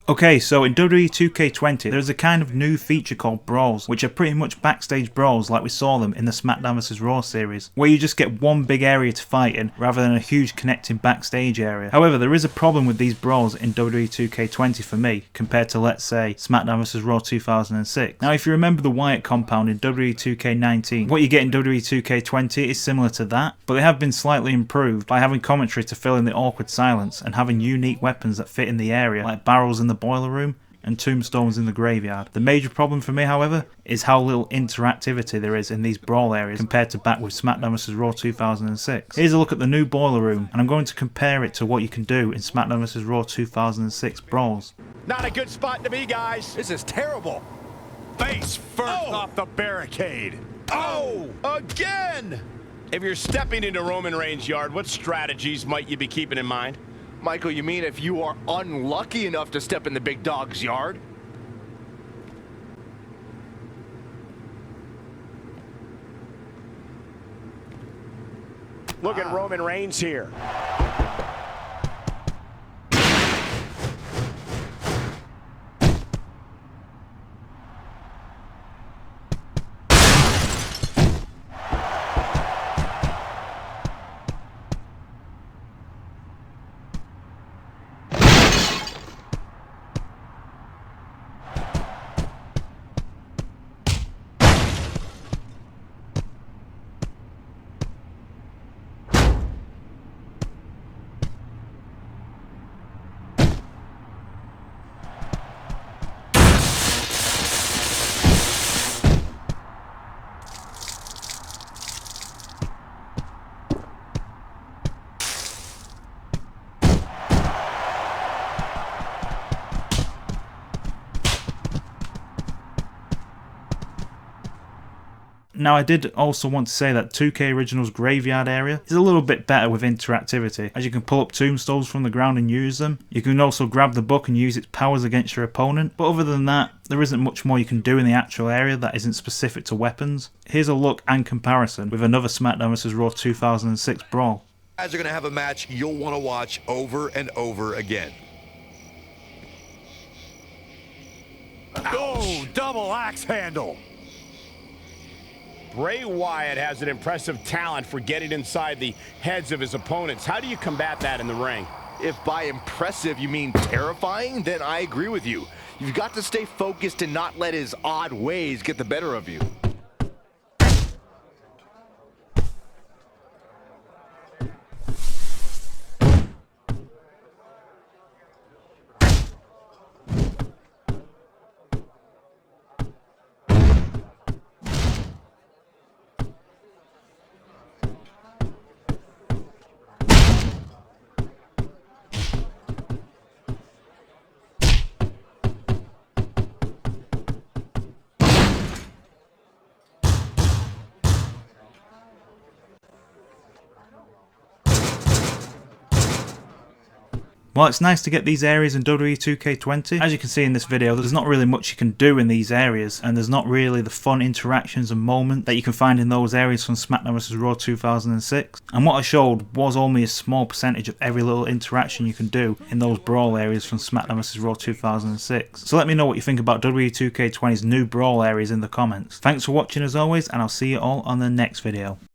Okay, so in WWE 2K20, there's a kind of new feature called Brawls, which are pretty much backstage brawls like we saw them in the SmackDown vs Raw series, where you just get one big area to fight in, rather than a huge connecting backstage area. However, there is a problem with these brawls in WWE 2K20 for me, compared to, let's say, SmackDown vs Raw 2006. Now, if you remember the Wyatt compound in WWE 2K19, what you get in WWE 2K20 is similar to that, but they have been slightly improved by having commentary to fill in the awkward silence, and having unique weapons that fit in the area, like barrels in the boiler room and tombstones in the graveyard. The major problem for me, however, is how little interactivity there is in these brawl areas compared to back with SmackDown vs Raw 2006. Here's a look at the new boiler room, and I'm going to compare it to what you can do in SmackDown vs Raw 2006 Brawls. Not a good spot to be, guys. This is terrible. Face first off the barricade. Oh, again! If you're stepping into Roman Reigns' yard, what strategies might you be keeping in mind? Michael, you mean if you are unlucky enough to step in the big dog's yard? Look at Roman Reigns here. Now, I did also want to say that 2K Original's graveyard area is a little bit better with interactivity, as you can pull up tombstones from the ground and use them. You can also grab the book and use its powers against your opponent, but other than that, there isn't much more you can do in the actual area that isn't specific to weapons. Here's a look and comparison with another SmackDown vs Raw 2006 Brawl. You guys are going to have a match you'll want to watch over and over again. Oh, double axe handle. Bray Wyatt has an impressive talent for getting inside the heads of his opponents. How do you combat that in the ring? If by impressive you mean terrifying, then I agree with you. You've got to stay focused and not let his odd ways get the better of you. While it's nice to get these areas in WWE 2K20, as you can see in this video, there's not really much you can do in these areas, and there's not really the fun interactions and moment that you can find in those areas from SmackDown vs Raw 2006. And what I showed was only a small percentage of every little interaction you can do in those brawl areas from SmackDown vs Raw 2006. So let me know what you think about WWE 2K20's new brawl areas in the comments. Thanks for watching as always, and I'll see you all on the next video.